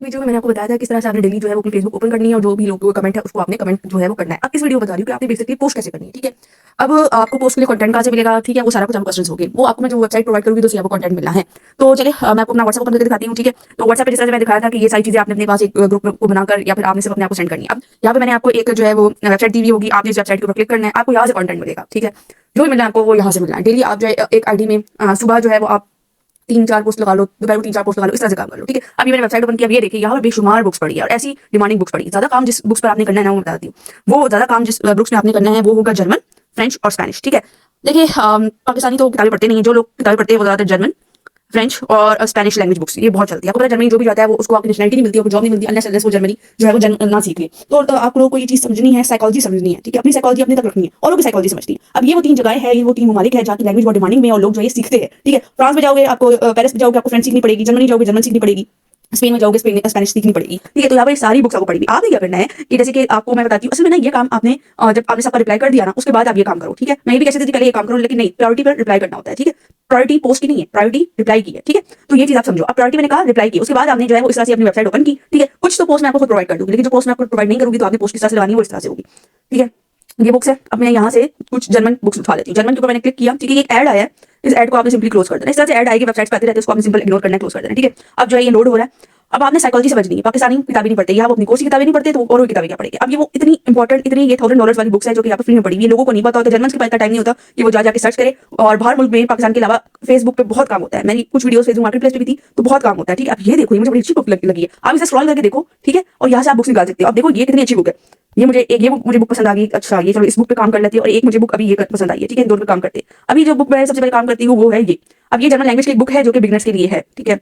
Video में मैंने आपको बताया था किस तरह से आपने डेली जो है वो अपनी फेसबुक ओपन करनी है और जो भी लोग कमेंट है उसको आपने कमेंट जो है वो करना है। अब इस वीडियो में बता रही हूँ कि आपने बेसिकली पोस्ट कैसे करनी है। ठीक है, अब आपको पोस्ट के लिए कंटेंट कहाँ से मिलेगा, ठीक है, वो सारा कुछ आपको क्वेश्चन होंगे, वो आपको मैं जो वेबसाइट प्रोवाइड करूँगी तो उससे आपको कंटेंट मिलना है। तो चलिए मैं आपको अपना व्हाट्सएप ओपन करके दिखाती हूँ। ठीक है, तो व्हाट्सएप पे जिस तरह से मैं दिखाया था कि ये सारी चीजें आपने अपने पास एक ग्रुप को बनाकर या फिर आपने सिर्फ अपने आपको सेंड करनी है। अब यहाँ पे मैंने आपको एक जो है वो वेबसाइट दी हुई होगी, आपने इस वेबसाइट के ऊपर क्लिक करना है, आपको यहाँ से कंटेंट मिलेगा। ठीक है, जो भी मिलना है आपको वो यहाँ से मिलना है। डेली आप जो है एक आईडी में सुबह जो है वो आप 3-4 पोस्ट लगा लो, दोपहर को 3-4 पोस्ट लगा लो, इस तरह से काम कर लो। ठीक है, अभी मैंने वेबसाइट ओपन किया, अब ये देखिए यहाँ पर बेशुमार बुक्स पड़ी है और ऐसी डिमांडिंग बुक्स पड़ी है। ज्यादा काम जिस बुक्स पर आपने करना है ना वो बताती हूँ। वो ज्यादा काम जिस बुक्स में आपने करना है वो होगा जर्मन, फ्रेंच और स्पेनिश। ठीक है, देखिए पाकिस्तानी तो किताबें पढ़ते नहीं है, जो लोग किताबें पढ़ते हैं वो ज्यादातर जर्मन, फ्रेंच और स्पेनिश लैंग्वेज बुक्स ये बहुत चलती है। आपको पता है जर्मनी जो भी जाता है वो उसको आपकी नेशनलिटी नहीं मिलती है, जॉब नहीं मिलती अनलेस वो जर्मनी जो है वो ना सीख ले। तो आप लोगों को ये चीज समझनी है, साइकोलॉजी समझनी है। ठीक है, अपनी साइकोलॉजी अपने तक रखनी है, औरों की साइकोलॉजी समझनी है। अब ये वो 3 जगह है, ये वो 3 ममालिक है जहाँ की लैंग्वेज बहुत डिमांडिंग में और लोग जो है सीखते हैं। ठीक है, फ्रांस में जाओगे आपको पेरिस में जाओगे आपको फ्रेंच सीखनी पड़ेगी, जर्मनी जाओगे जर्मन सीखनी पड़ेगी, स्पेन में जाओगे स्पेनिश सीखनी पड़ेगी। ठीक है, तो यहाँ पर सारी बुक्स आपको पड़ेगी। आपने क्या करना है कि जैसे कि आपको मैं बताती हूँ, असल में ना ये काम आपने जब आपने सबका रिप्लाई कर दिया ना उसके बाद आप ये काम करो। ठीक है, मैं भी कैसे थी पहले ये काम करो, लेकिन नहीं, प्रायोरिटी पर रिप्लाई करना होता है। ठीक है, प्रायोरिटी पोस्ट की नहीं है, प्रायोरिटी रिप्लाई की है। ठीक है, तो ये चीज आप समझो। अब प्रायोरिटी मैंने कहा रिप्लाई की, उसके बाद आपने जो है वो इस तरह से अपनी वेबसाइट ओपन की। ठीक है, कुछ तो पोस्ट मैं आपको खुद प्रोवाइड कर दूंगी, लेकिन जो पोस्ट मैं आपको प्रोवाइड नहीं करूंगी तो आपने पोस्ट किस तरह से लगानी है वो इस तरह से होगी। ठीक है, ये बुक्स है। अब मैं यहाँ से कुछ जर्मन बुक्स उठा लेती हूँ। जर्मन के ऊपर मैंने क्लिक किया। ठीक है, एक ऐड आया है, इस ऐड को आपने सिंपली क्लोज कर देना। इस तरह से ऐड आएगी, वेबसाइट पे आते रहते हैं, उसको आपने सिंपल इग्नोर करना है, क्लोज कर देना। ठीक है, अब जो है ये लोड हो रहा है। अब आपने साइकोलॉजी समझनी है, पाकिस्तानी किताबें नहीं पढ़ते, यहाँ वो अपनी कोर्स की किताबें नहीं पढ़ते तो और किताबें क्या पढ़ेंगे। अब ये वो इतनी इंपॉर्टेंट इतनी ये $1000 वाली बुक्स है जो कि यहाँ पे फ्री में पड़ी ये लोगों को नहीं पता होता, जर्मन के पास इतना टाइम नहीं होता कि वो जाके सर्च करे। और बाहर मुल्क में पाकिस्तान के अलावा फेसबुक पे बहुत काम होता है, मैंने कुछ वीडियोस फेसबुक मार्केट प्लेस पे भी थी तो बहुत काम होता है। ठीक है, अब ये देखो, ये मुझे बड़ी अच्छी बुक लगी है, आप इसे स्क्रॉल करके देखो। ठीक है, और यहाँ से आप बुक्स निकाल सकते हो। अब देखो ये कितनी अच्छी बुक है, ये मुझे एक ये मुझे बुक पसंद आ गई। अच्छा, ये चलो इस बुक पे काम कर लेती है, और एक मुझे बुक अभी ये पसंद आई है। ठीक है, दोनों पे काम करते हैं। अभी जो बुक मैं सबसे पहले काम करती हूँ वो है ये। अब ये जर्मन लैंग्वेज की बुक है जो कि बिगिनर्स के लिए है। ठीक है,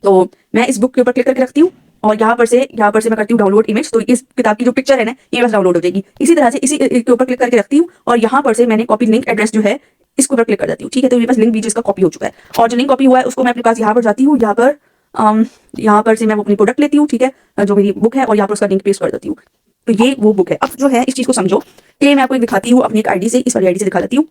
तो मैं इस बुक के ऊपर क्लिक करके रखती हूँ और यहाँ पर से मैं करती हूँ डाउनलोड इमेज। तो इस किताब की जो पिक्चर है ना ये बस डाउनलोड हो जाएगी। इसी तरह से इसी के ऊपर क्लिक करके रखती हूँ और यहाँ पर से मैंने कॉपी लिंक एड्रेस जो है इसके ऊपर क्लिक कर देती हूँ। ठीक है, तो मेरे पास लिंक भी जिसका कॉपी हो चुका है और जो लिंक कॉपी हुआ है उसको मैं अपने पास यहाँ पर जाती हूँ। यहाँ पर से मैं अपनी प्रोडक्ट लेती हूँ। ठीक है, जो मेरी बुक है, और यहाँ पर उसका लिंक पेस्ट कर देती हूँ। तो ये वो बुक है। अब जो है इस चीज को समझो कि मैं आपको एक दिखाती हूँ अपनी एक आईडी से, इस वाली आईडी से दिखा देती हूँ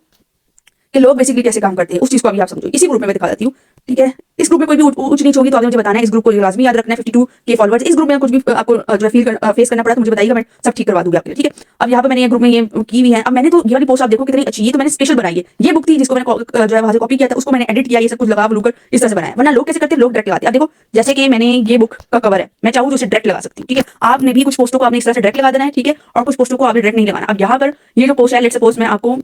कि लोग बेसिकली कैसे काम करते हैं, उस चीज को अभी आप समझो। इसी ग्रुप में मैं दिखा देती हूँ। ठीक है, इस ग्रुप में कोई भी ऊंच नीच होगी तो आपने मुझे बताना है। इस ग्रुप को लाजमी याद रखना है, 52K फॉलोअर्स। इस ग्रुप में कुछ भी आपको जो है फेस करना पड़ा तो मुझे बताइएगा, मैं सब ठीक करवा दूंगी आपके लिए। ठीक है, अब यहाँ पर मैंने ये ग्रुप में ये की हुई है। अब मैंने तो ये वाली पोस्ट आप देखो कितनी अच्छी, ये तो मैंने स्पेशल बनाई है। ये बुक थी जिसको मैंने जो है वहां से कॉपी किया था, उसको मैंने एडिट किया, ये सब कुछ लगा लूकर इस तरह से बनाया। वरना लोग कैसे करते हैं, लोग डायरेक्ट लगाते हैं। अब देखो जैसे कि मैंने ये बुक का कवर है, मैं चाहूँ तो उसे डायरेक्ट लगा सकती हूँ। ठीक है, आपने भी कुछ पोस्टों को आपने इस तरह से डायरेक्ट लगा देना है। ठीक है, और कुछ पोस्टों को आपने डायरेक्ट नहीं लगाना। अब यहाँ पर ये जो पोस्ट है, लेट्स सपोज मैं आपको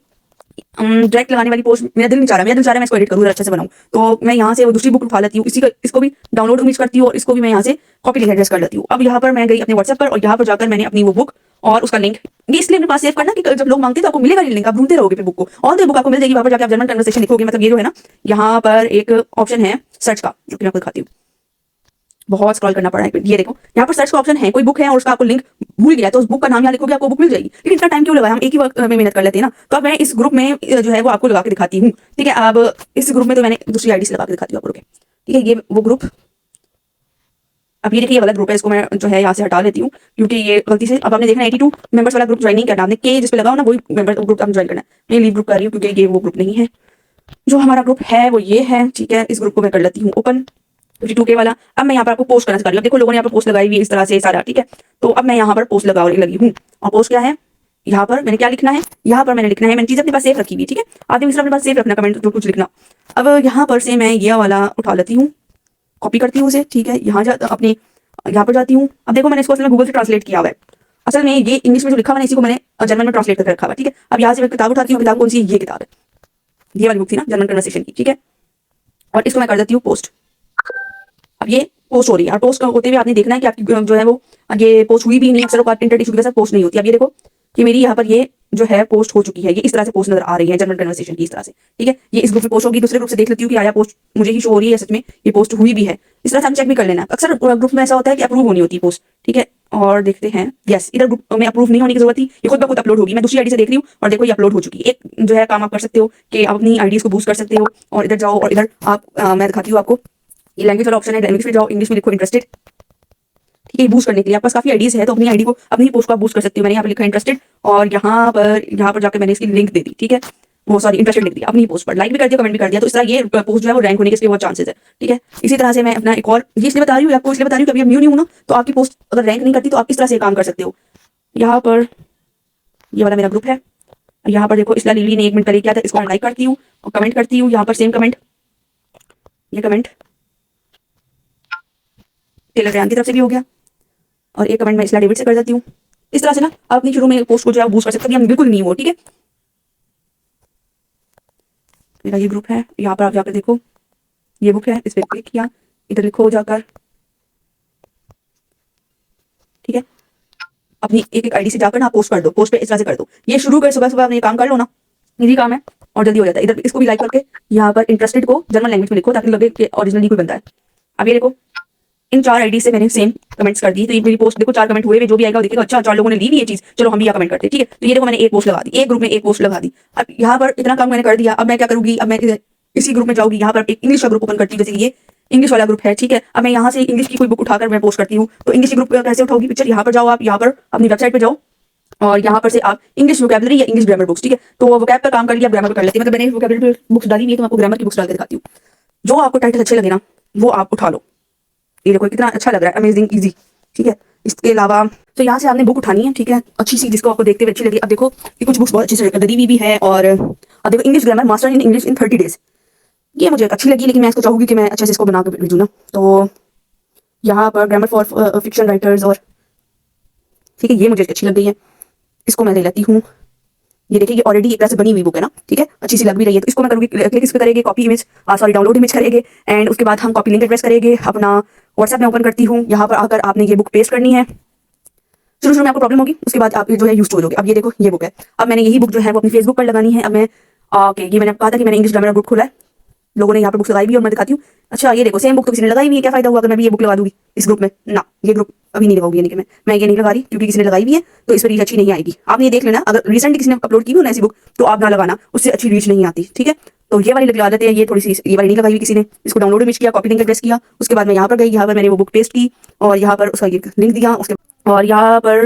डायरेक्ट लगाने वाली पोस्ट, मेरा दिल नहीं चाह रहा मैं इसको एडिट करूँ, अच्छे से बनाऊँ। तो मैं यहाँ से वो दूसरी बुक उठा लेती हूँ, इसको भी डाउनलोड इमेज करती हूँ और इसको भी मैं यहाँ से कॉपी लिंक एड्रेस कर लेती हूँ। अब यहाँ पर मैं गई अपने व्हाट्सएप पर और यहाँ पर जाकर मैंने अपनी वो बुक और उसका लिंक, ये इसलिए अपने पास सेव करना कि जब लोग मांगते हैं तो आपको मिलेगा ये लिंक, आप ढूंढते रहोगे फिर बुक को और तो बुक आपको मिल जाएगी। वहां पर जाकर आप जर्मन कन्वर्सेशन लिखोगे, मतलब ये जो है ना यहाँ पर एक ऑप्शन है सर्च का, जो कि मैं आपको दिखाती हूँ। बहुत स्क्रॉल करना पड़ा है, ये देखो यहाँ पर सर्च का ऑप्शन है, कोई बुक है और उसका आपको लिंक भूल गया तो उस बुक का नाम यहाँ लिखोगे आपको बुक मिल जाएगी। लेकिन इतना टाइम क्यों लगाया, हम एक ही वक्त में मेहनत कर लेते हैं ना। तो अब मैं इस ग्रुप में जो है वो आपको लगा के दिखाती हूँ। ठीक है, अब इस ग्रुप में तो मैंने दूसरी आईडी से लगा के दिखाती हूँ आपको। ठीक है, ये वो ग्रुप, अब ये देखिए ये वाला ग्रुप है, इसको मैं जो है यहाँ से हटा लेती हूँ क्योंकि ये गलती से, अब आपने देखना 82 मेंबर्स वाला ग्रुप ज्वाइन नहीं करना, आपने के जिस पे लगाओ ना वही मेंबर ग्रुप आपने ज्वाइन करना है। मैं लीव ग्रुप कर रही हूँ क्योंकि ये वो ग्रुप नहीं है। जो हमारा ग्रुप है वो ये है। ठीक है, इस ग्रुप को मैं कर लेती हूँ ओपन, 52K वाला। अब मैं यहाँ पर आपको पोस्ट करना सिखा रही हूँ। देखो लोगों ने यहाँ पर पोस्ट लगाई हुई इस तरह से सारा। ठीक है, तो अब मैं यहाँ पर पोस्ट लगी हूँ और पोस्ट क्या है, यहाँ पर मैंने क्या लिखना है, यहाँ पर मैंने लिखना है, मैंने चीज अपने पास सेव रखी हुई। ठीक है, आपने अपने पास सेव रखना कमेंट जो कुछ लिखना। अब यहाँ पर से मैं ये वाला उठा लेती हूँ, कॉपी करती हूँ उसे। ठीक है, अपने यहाँ पर जाती हूँ। अब देखो मैंने इसको असल में गूगल से ट्रांसलेट किया हुआ है। असल में ये इंग्लिश में जो लिखा हुआ है इसी को मैंने जर्मन में ट्रांसलेट करके रखा हुआ है। ठीक है, अब यहाँ से मैं किताब उठाती हूँ, किताब कौन सी, ये किताब है, ये वाली बुक थी ना जर्मन कन्वर्सेशन की। ठीक है, और इसको मैं कर देती हूँ पोस्ट। अब ये पोस्ट हो रही है और पोस्ट होते हुए आपने देखना है कि आपकी जो है वो ये पोस्ट हुई भी नहीं। अक्सर इंटरनेट इशू के साथ पोस्ट नहीं होती। अब ये देखो कि मेरी यहाँ पर ये जो है पोस्ट हो चुकी है, ये इस तरह से पोस्ट नजर आ रही है जर्मन कन्वर्सेशन की इस तरह से। ठीक है, ये इस ग्रुप में पोस्ट होगी, दूसरे ग्रुप से देख लेती हूँ कि आया पोस्ट मुझे ही शो हो रही है, सच में ये पोस्ट हुई भी है। इस तरह से हम चेक भी कर लेना। अक्सर ग्रुप में ऐसा होता है कि अप्रूव होनी होती है पोस्ट। ठीक है, और देखते हैं, यस इधर ग्रुप में अप्रूव नहीं होने की जरूरत थी, ये खुद ब खुद अपलोड होगी। मैं दूसरी आईडी से देख रही हूँ और देखो ये अपलोड हो चुकी है। एक जो है काम आप कर सकते हो कि आप अपनी आईडीज को बूस्ट कर सकते हो और इधर जाओ और इधर आप मैं दिखाती हूँ आपको, ये लैंग्वेज वाला ऑप्शन है, लैंग्वेज में जाओ, इंग्लिश में लिखो इंटरेस्टेड। ठीक है, बूस्ट करने के लिए आपके पास काफी आईडीज है तो अपनी आईडी को अपनी पोस्ट को आप बूस्ट कर सकते हो। मैंने यहाँ पर लिखा इंटरेस्टेड और यहाँ पर जाकर मैंने इसकी लिंक दे दी। ठीक है, वो सॉरी इंटरेस्टेड लिख दिया अपनी पोस्ट पर, लाइक भी कर दिया, कमेंट भी कर दिया, तो इस तरह ये पोस्ट जो है वो रैंक होने के इसके बहुत चांसेस है, ठीक है। इसी तरह से मैं अपना एक और ये इसलिए बता रही हूँ आपको, इसलिए बता रही हूँ कि अभी आप न्यू ना, तो आपकी पोस्ट अगर रैंक नहीं करती तो आप किस तरह से काम कर सकते हो। यहाँ पर ये वाला मेरा ग्रुप है, यहाँ पर देखो इसला लिली ने 1 मिनट पहले किया था, इसको मैं लाइक करती हूँ और कमेंट करती हूँ। यहाँ पर सेम कमेंट, ये कमेंट टेलर रैन की तरफ से भी हो गया और एक कमेंट मैं इसला डेविड से कर देती हूँ। इस तरह से ना आप अपनी शुरू में पोस्ट को जो है बूस्ट कर सकते हैं, हम बिल्कुल नहीं हो, ठीक है। मेरा ये ग्रुप है, यहाँ पर आप जाकर देखो, ये बुक है, इस पर क्लिक किया, इधर लिखो जाकर, ठीक है। अपनी एक एक आईडी से जाकर ना पोस्ट कर दो, पोस्ट पे इस तरह से कर दो। ये शुरू कर सुबह सुबह अपने काम कर लो ना, इजी काम है और जल्दी हो जाता है। इधर इसको भी लाइक करके यहाँ पर इंटरेस्टेड को जर्मन लैंग्वेज में लिखो ताकि लगे कि ओरिजिनली कोई बंदा है। अब ये देखो इन 4 आईडी से मैंने सेम कमेंट्स कर दी, तो ये मेरी पोस्ट देखो 4 कमेंट हुए, जो भी आएगा वो देखेगा अच्छा 4 लोगों ने ली भी ये चीज, चलो हम भी यहाँ कमेंट करते हैं, ठीक है। तो ये देखो मैंने एक पोस्ट लगा दी, एक ग्रुप में एक पोस्ट लगा दी। अब यहाँ पर इतना काम मैंने कर दिया, अब मैं क्या करूंगी, अब मैं इसी ग्रुप में जाऊंगी, यहाँ पर एक इंग्लिश का ग्रुप ओपन करती हूँ, जैसे ये इंग्लिश वाला ग्रुप है, ठीक है। अब मैं यहाँ से इंग्लिश की कोई बुक उठाकर मैं पोस्ट करती हूँ, तो इंग्लिश ग्रुप कैसे उठाओगी पिक्चर, यहाँ पर जाओ आप, यहाँ पर अपनी वेबसाइट पे जाओ और यहाँ पर से आप इंग्लिश वोकैबुलरी या इंग्लिश ग्रामर बुक्स, ठीक है। तो वोकैब पर काम कर लिया, ग्रामर पर कर लेती है, मतलब मैंने वोकैबुलरी बुक्स डाली हुई है, तो मैं आपको ग्रामर की बुक्स डाल के दिखाती हूँ। जो आपको टाइटल अच्छे लगे ना वो आप उठा लो। ये देखो कितना अच्छा लग रहा है, अमेजिंग इजी, ठीक है। इसके अलावा तो यहाँ से आपने बुक उठानी है, ठीक है, अच्छी सी जिसको आपको देखते हुए अच्छी लगी। अब देखो ये कुछ बुक्स बहुत अच्छी से दी हुई भी है, और अब देखो English grammar master in English in 30 days, ये मुझे अच्छी लगी, लेकिन मैं इसको चाहूंगी कि मैं अच्छे से इसको बना के भेजूँ ना। तो यहाँ पर ग्रामर फॉर फिक्शन राइटर्स, और ठीक है ये मुझे अच्छी लग गई है, इसको मैं ले लेती हूँ। ये देखिए ये ऑलरेडी एक तरह से बनी हुई बुक है ना, ठीक है, अच्छी सी लग भी रही है। तो इसको मैं करूँगी, क्लिक इस पे करेंगे, copy image sorry download image करेंगे, एंड उसके बाद हम कॉपी लिंक एड्रेस करेंगे, अपना व्हाट्सएप में ओपन करती हूँ। यहाँ पर आकर आपने ये बुक पेस्ट करनी है, शुरू में आपको प्रॉब्लम होगी, उसके बाद आप जो है यूज हो जाओगे। अब ये देखो ये बुक है, अब मैंने यही बुक जो है वो अपनी फेसबुक पर लगानी है। अब मैं ओके ये मैंने कहा था कि मैंने इंग्लिश ग्रामर ग्रुप खोला है, लोगों ने यहाँ पर बुक्स लगाई भी, और मैं दिखाती हूँ। अच्छा ये देखो सेम बुक तो किसी ने लगाई हुई है, क्या फायदा हुआ अगर मैं भी ये बुक लगा दूंगी इस ग्रुप में ना, ये ग्रुप अभी नहीं लगाऊंगी, यानी कि मैं ये नहीं लगा रही क्योंकि किसी ने लगाई हुई है, तो इस पर रीच अच्छी नहीं आएगी। आपने ये देख लेना, अगर रिसेंटली किसी ने अपलोड की हो ना ऐसी बुक, तो आप ना लगाना, उससे अच्छी रीच नहीं आती, ठीक है। तो ये वाली लगा देते हैं, ये थोड़ी सी ये वाली नहीं लगाई हुई किसी ने, इसको डाउनलोड इमेज किया, कॉपी लिंक एड्रेस किया, उसके बाद मैं यहाँ पर गई, यहाँ पर मैंने वो बुक पेस्ट की और यहाँ पर उसका लिंक दिया, उसके और यहाँ पर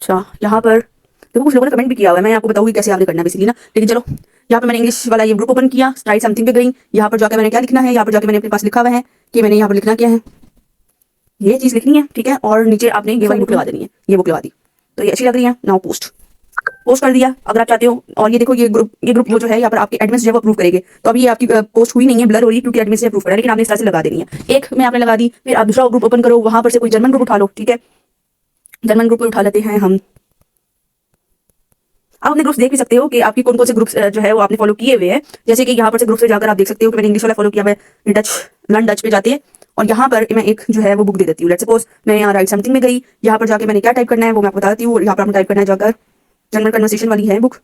अच्छा यहाँ पर देखो कुछ लोगों ने कमेंट भी किया हुआ है, मैं आपको बताऊंगी कैसे आपने करना है बेसिकली ना, लेकिन चलो यहाँ पर मैंने इंग्लिश वाला ये ग्रुप ओपन किया, राइट समथिंग पे गई, यहाँ पर जाकर मैंने क्या लिखना है, यहाँ पर जाकर मैंने अपने पास लिखा हुआ है कि मैंने यहाँ पर लिखना क्या है, ये चीज़ लिखनी है, ठीक है। और नीचे आपने ये वाली बुक लगा देनी है, ये बुक लगा दी, तो ये अच्छी लग रही है। नाउ पोस्ट कर दिया अगर आप चाहते हो। और ये देखो ये ग्रुप वो जो है यहाँ पर आपके एडमिन जो है वो अप्रूव करेंगे, तो अभी ये आपकी पोस्ट हुई नहीं है, ब्लर हो रही है क्योंकि एडमिन से अप्रूव करा है, लेकिन आपने इस तरह से लगा देनी है। एक में आपने लगा दी, फिर आप दूसरा ग्रुप ओपन करो, वहां पर से कोई जर्मन ग्रुप उठा लो, ठीक है, जर्मन ग्रुप उठा लेते हैं हम। आप अपने ग्रुप्स देख भी सकते हो कि आपकी कौन कौन से ग्रुप्स जो है वो आपने फॉलो किए हुए हैं, जैसे कि यहाँ पर से ग्रुप से जाकर आप देख सकते हो कि मैंने इंग्लिश वाला फॉलो किया, मैं लर्न डच पे जाती है और यहाँ पर मैं एक जो है वो बुक दे देती हूँ। लेट्स सपोज मैं यहाँ राइट समथिंग में गई, यहाँ पर जाके मैंने क्या टाइप करना है वो मैं आपको बताती हूँ। यहाँ पर आपने टाइप करना है जाकर जनरल कन्वर्सेशन वाली है बुक,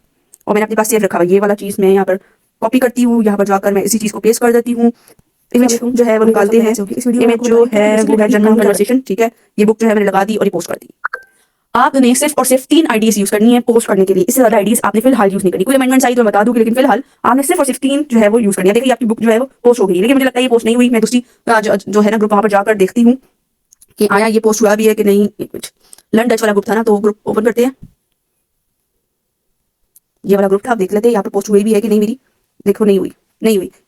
और मैंने अपने पास सेव रखा हुआ ये वाला चीज़ मैं यहाँ पर कॉपी करती हूँ, यहाँ पर जाकर मैं इसी चीज़ को पेस्ट कर देती हूँ। इमेज जो है वो निकालते हैं, इमेज जो है वो है जनरल कन्वर्सेशन, ठीक है। ये बुक जो है मैंने लगा दी और ये पोस्ट कर दी। आपने सिर्फ और सिर्फ 3 आईडीज यूज करनी है पोस्ट करने के लिए, इससे ज्यादा आईडीज आपने फिलहाल यूज नहीं करनी। कोई अमेंडमेंट आई तो मैं बता दूंगी, लेकिन फिलहाल आपने सिर्फ और सिर्फ 3 जो है वो यूज करनी है। देखिए आपकी बुक जो है वो पोस्ट हो गई, लेकिन मुझे लगता है ये पोस्ट नहीं हुई। मैं दूसरी जो है ना ग्रुप वहां पर जाकर देखती हूँ कि आया ये पोस्ट हुआ भी है कि नहीं। लर्न डच वाला ग्रुप था ना, तो ग्रुप ओपन करते हैं, ये वाला ग्रुप था, आप देख लेते हैं यहाँ पर पोस्ट हुई भी है कि नहीं मेरी। देखो नहीं हुई,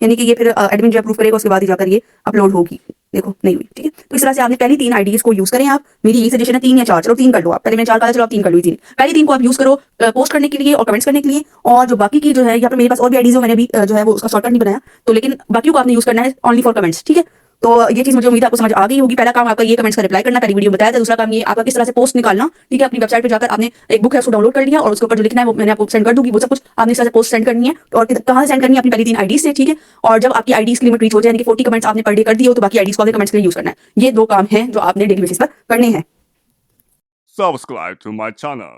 यानी कि ये फिर एडमिन जो अप्रूव करेगा उसके बाद ही जाकर ये अपलोड होगी। देखो नहीं हुई, ठीक है। तो इस तरह से आपने पहली 3 आईडीज को यूज करें आप। मेरी यही सजेशन है 3 या 4, चलो 3 कर लो आप, पहले मैंने 4 कहा, चलो आप 3 कर लो। 3 पहली 3 को आप यूज करो पोस्ट करने के लिए और कमेंट्स करने के लिए, और जो बाकी की जो है यहाँ पर मेरे पास और भी आईडीज हो, मैंने भी जो है वो उसका शॉर्टकट नहीं बनाया, तो लेकिन बाकी को आपने यूज करना है ओनली फॉर कमेंट्स, ठीक है। तो ये चीज मुझे उम्मीद है आपको समझ आ गई होगी। पहला काम आपका ये कमेंट्स का रिप्लाई करना, पहली वीडियो में बताया था। दूसरा काम ये आपका किस तरह से पोस्ट निकालना, ठीक है। अपनी वेबसाइट पे जाकर आपने एक बुक है उसको डाउनलोड कर लिया और उसके ऊपर जो लिखना है वो मैंने आपको सेंड कर दूंगी, वो सब कुछ आपने इस तरह से पोस्ट सेंड करनी है। और कहाँ से सेंड करनी है, अपनी पहली 3 आईडीज से, ठीक है। और जब आपकी आईडीज की लिमिट रीच हो जाए, यानी कि 40 कमेंट्स आपने पर डे कर दिए हो, तो बाकी आईडीज को कमेंट्स के लिए यूज करना है। ये 2 काम हैं जो आपने डेली बेसिस पर करने हैं। Subscribe to my channel.